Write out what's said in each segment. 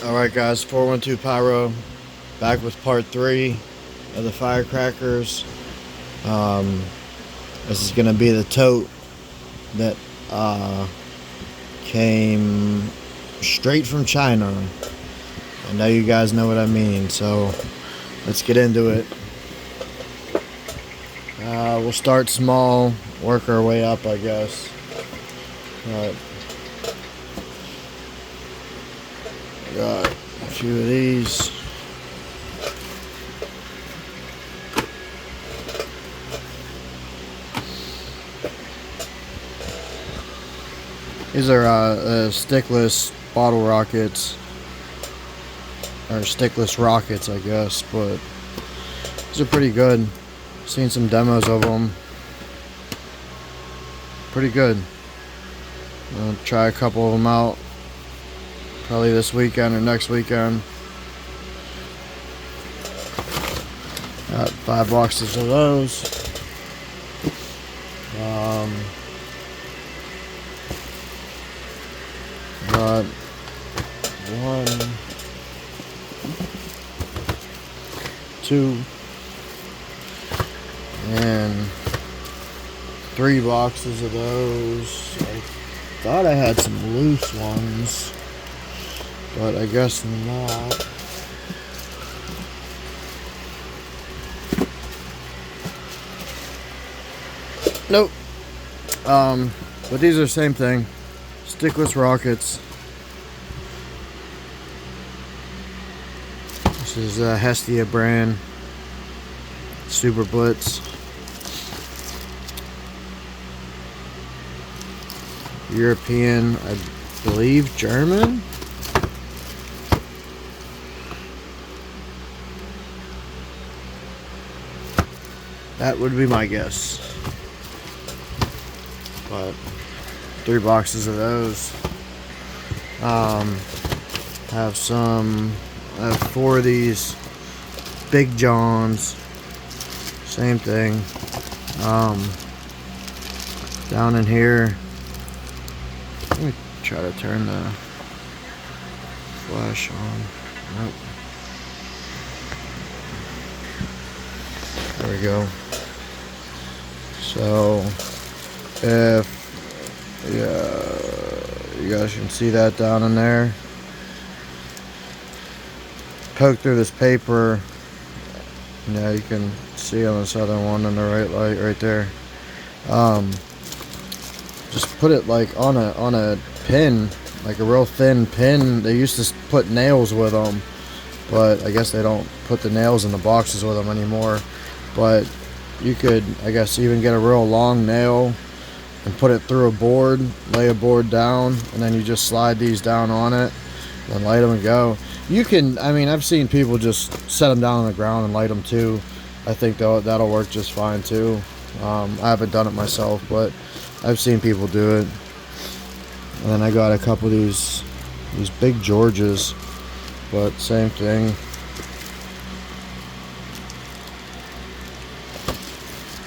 Alright guys, 412 Pyro, back with part 3 of the firecrackers. This is going to be the tote that came straight from China. I know you guys know what I mean, so let's get into it. We'll start small, work our way up, I guess. Got a few of these. These are stickless bottle rockets, or stickless rockets, I guess, but these are pretty good. Seen some demos of them. Pretty good. I'll try a couple of them out. Probably this weekend or next weekend. Got 5 boxes of those. Got 1, 2, and 3 boxes of those. I thought I had some loose ones, but I guess not. Nope. But these are the same thing. Stickless rockets. This is a Hestia brand. Super Blitz. European, I believe German. That would be my guess. But 3 boxes of those. I have 4 of these Big Johns. Same thing. Down in here. Let me try to turn the flash on. Nope. There we go. So, if you guys can see that down in there. Poke through this paper. Yeah, you can see on this other one in the right light right there. Just put it like on a pin, like a real thin pin. They used to put nails with them, but I guess they don't put the nails in the boxes with them anymore. But you could, I guess, even get a real long nail and put it through a board, lay a board down, and then you just slide these down on it and light them and go. You can, I mean, I've seen people just set them down on the ground and light them too. I think that'll work just fine too. I haven't done it myself, but I've seen people do it. And then I got a couple of these big Georges, but same thing.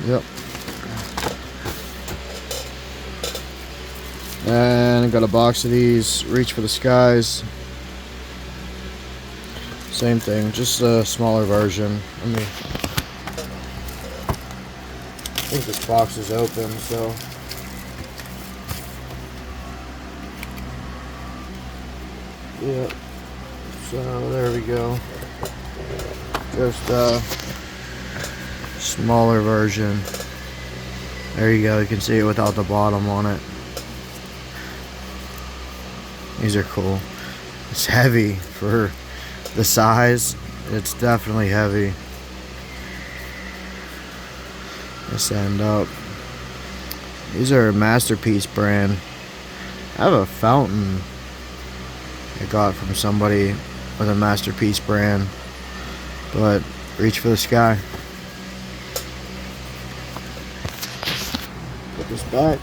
Yep. And I got a box of these Reach for the Skies. Same thing, just a smaller version. I think this box is open, so yeah. So there we go. Just a smaller version. There you go. You can see it without the bottom on it. These are cool. It's heavy for the size. It's definitely heavy. Let's end up. These are a Masterpiece brand. I have a fountain I got from somebody with a Masterpiece brand, but Reach for the Sky. Put this back.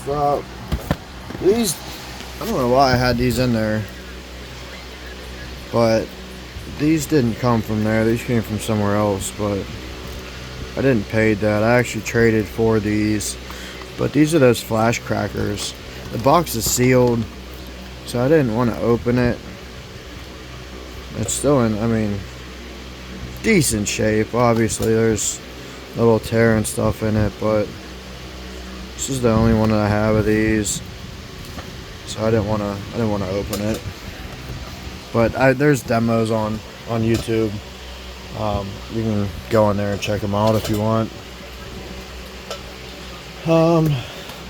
Next up, these, I don't know why I had these in there, but these didn't come from there. These came from somewhere else, but I didn't pay that. I actually traded for these, but these are those flash crackers. The box is sealed, so I didn't want to open it. It's still in, I mean, decent shape. Obviously, there's a little tear and stuff in it, but this is the only one that I have of these, so I didn't want to open it. But there's demos on YouTube. You can go in there and check them out if you want.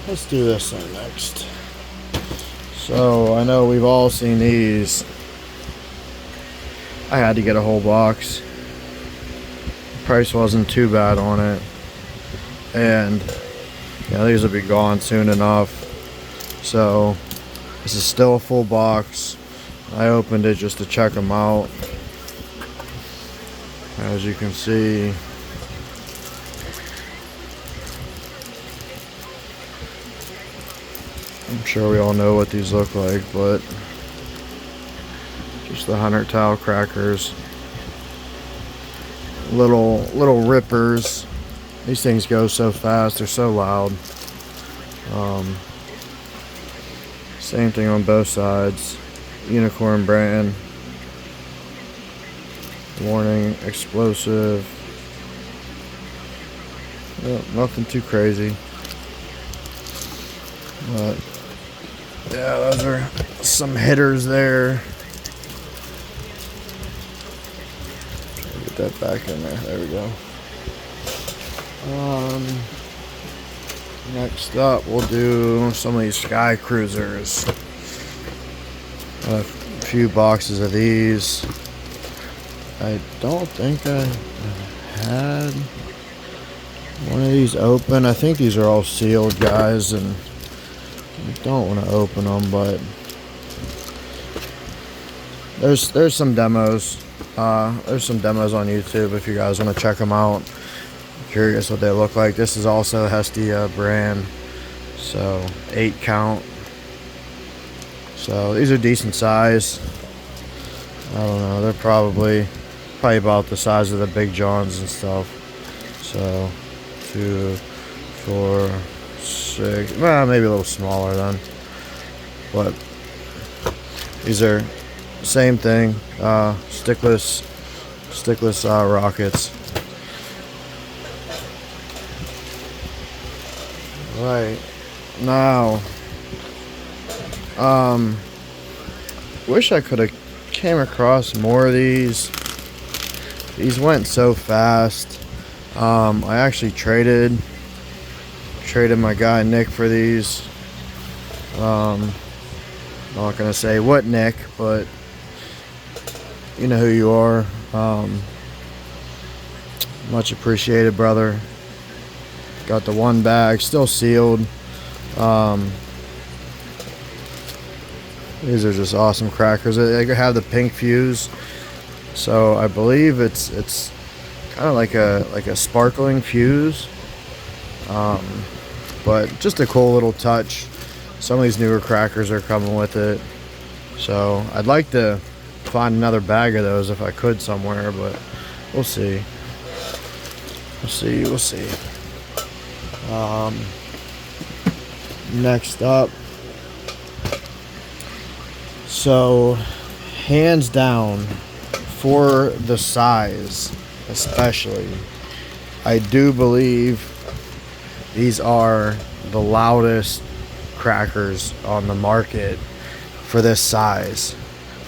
Let's do this thing next. So I know we've all seen these. I had to get a whole box. The price wasn't too bad on it, and yeah, these will be gone soon enough. So this is still a full box. I opened it just to check them out. As you can see, I'm sure we all know what these look like, but just the 100 tile crackers. Little rippers. These things go so fast, they're so loud. Same thing on both sides. Unicorn brand. Warning, explosive. Well, nothing too crazy. But yeah, those are some hitters there. Get that back in there. There we go. Next up, we'll do some of these sky cruisers. A few boxes of these. I don't think I had one of these open. I think these are all sealed, guys, and I don't want to open them, but there's some demos. There's some demos on YouTube if you guys want to check them out. I'm curious what they look like. This is also Hestia brand, so 8 count. So these are decent size. I don't know, they're probably about the size of the Big Johns and stuff. So 2, 4, 6, well, maybe a little smaller then. But these are same thing, stickless rockets. Right now, wish I could have came across more of these. These went so fast. I actually traded my guy Nick for these. I'm not gonna say what Nick, but you know who you are. Much appreciated, brother. Got the one bag, still sealed. These are just awesome crackers. They have the pink fuse, so I believe it's kind of like a sparkling fuse. But just a cool little touch. Some of these newer crackers are coming with it, so I'd like to find another bag of those if I could somewhere, but we'll see. We'll see. Next up, so hands down, for the size especially, I do believe these are the loudest crackers on the market for this size.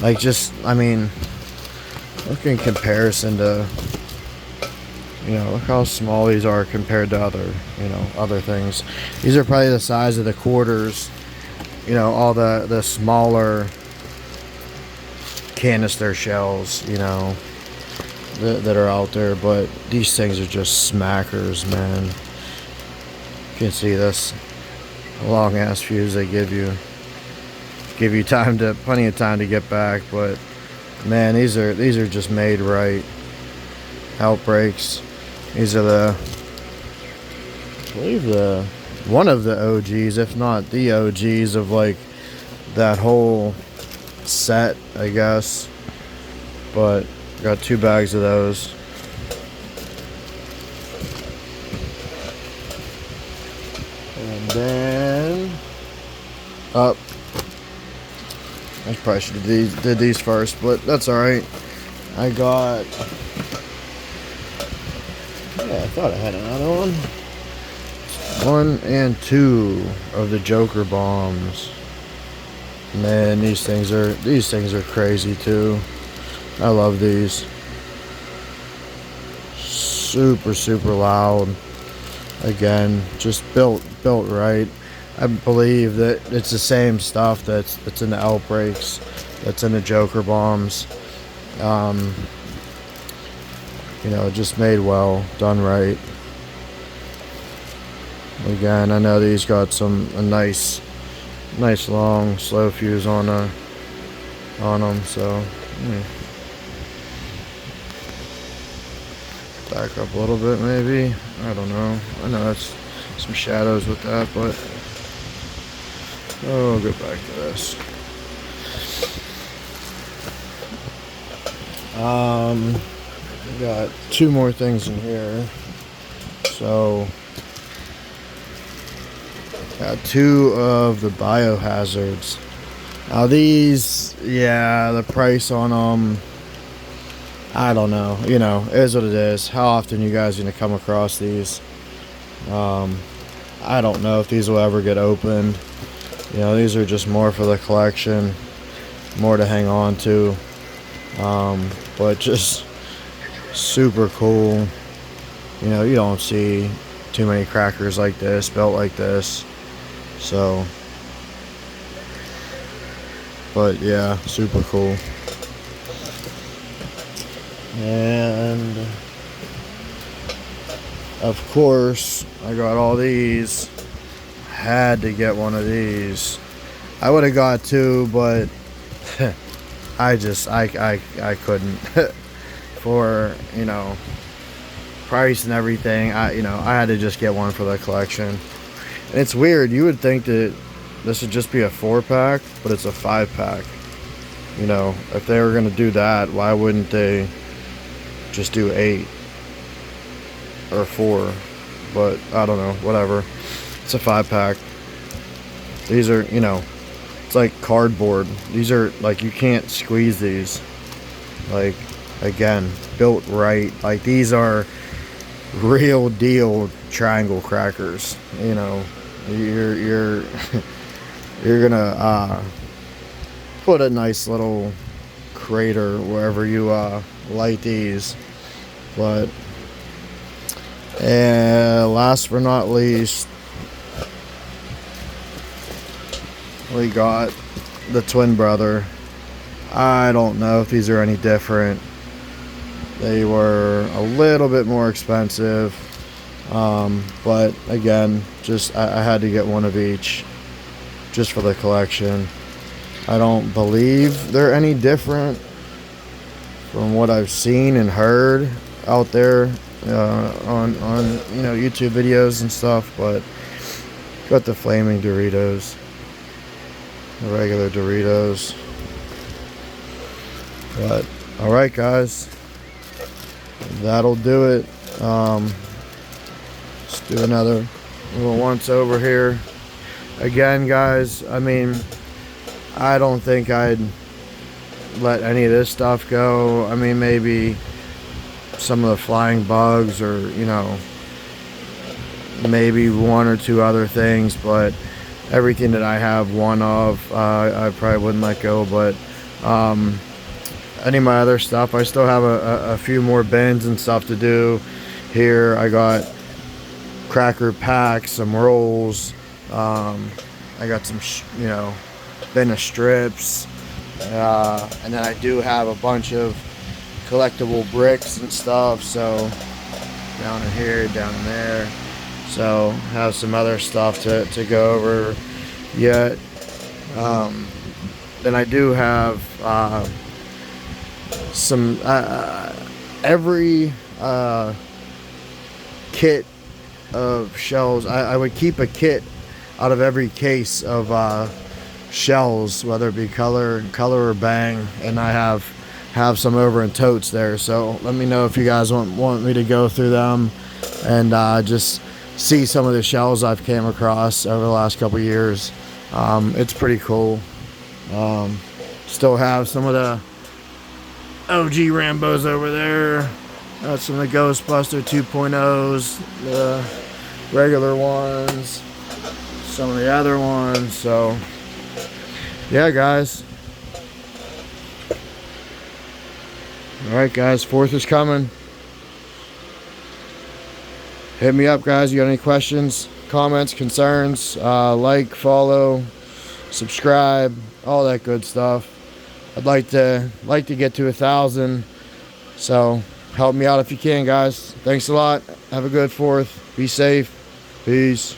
Like, just, I mean, look in comparison to, you know, look how small these are compared to other things. These are probably the size of the quarters, you know, all the smaller canister shells, you know, that are out there. But these things are just smackers, man. You can see this long ass fuse they give you plenty of time to get back. But man, these are just made right. Outbreaks. These are I believe the one of the OGs, if not the OGs of like that whole set, I guess. But got 2 bags of those. And then up. I probably should have did these first, but that's alright. I got, yeah, I thought I had another one. 1 and 2 of the Joker bombs. Man, these things are crazy too. I love these. Super, super loud. Again, just built right. I believe that it's the same stuff that's in the Outbreaks, that's in the Joker bombs. You know, just made well, done right. Again, I know these got a nice long slow fuse on them. So back up a little bit, maybe. I don't know. I know that's some shadows with that, but oh, go back to this. We got 2 more things in here. So got 2 of the biohazards. Now these, yeah, the price on them, I don't know. You know, it is what it is. How often you guys gonna come across these? I don't know if these will ever get opened. You know, these are just more for the collection, more to hang on to. But just super cool. You know, you don't see too many crackers like this, built like this. So, but yeah, super cool. And of course, I got all these. Had to get one of these. I would have got 2, but I couldn't. For, you know, price and everything, I had to just get one for the collection. And it's weird, you would think that this would just be a 4-pack, but it's a 5-pack. You know, if they were gonna do that, why wouldn't they just do 8 or 4? But I don't know, whatever. It's a 5-pack. These are, you know, it's like cardboard. These are like, you can't squeeze these. Like, again, built right. Like, these are real deal triangle crackers. You know, you're gonna put a nice little crater wherever you light these. But last but not least, we got the twin brother. I don't know if these are any different. They were a little bit more expensive, but again, just I had to get one of each just for the collection. I don't believe they're any different from what I've seen and heard out there on you know, YouTube videos and stuff. But got the flaming Doritos, the regular Doritos. But alright guys, that'll do it. Let's do another little once over here. Again guys, I mean, I don't think I'd let any of this stuff go. I mean, maybe some of the flying bugs, or, you know, maybe 1 or 2 other things, but everything that I have one of, I probably wouldn't let go. But any of my other stuff, I still have a few more bins and stuff to do here. I got cracker packs, some rolls, I got some you know, bin of strips, and then I do have a bunch of collectible bricks and stuff. So down in here, down in there. So have some other stuff to go over yet. Then I do have some every kit of shells. I would keep a kit out of every case of shells, whether it be color or bang, and I have some over in totes there. So let me know if you guys want me to go through them and just see some of the shells I've came across over the last couple years. It's pretty cool. Still have some of the OG Rambos over there. That's some of the Ghostbuster 2.0s, the regular ones, some of the other ones. So yeah, guys. Alright, guys, 4th is coming. Hit me up, guys. You got any questions, comments, concerns? Like, follow, subscribe, all that good stuff. I'd like to get to 1,000. So help me out if you can, guys. Thanks a lot. Have a good 4th. Be safe. Peace.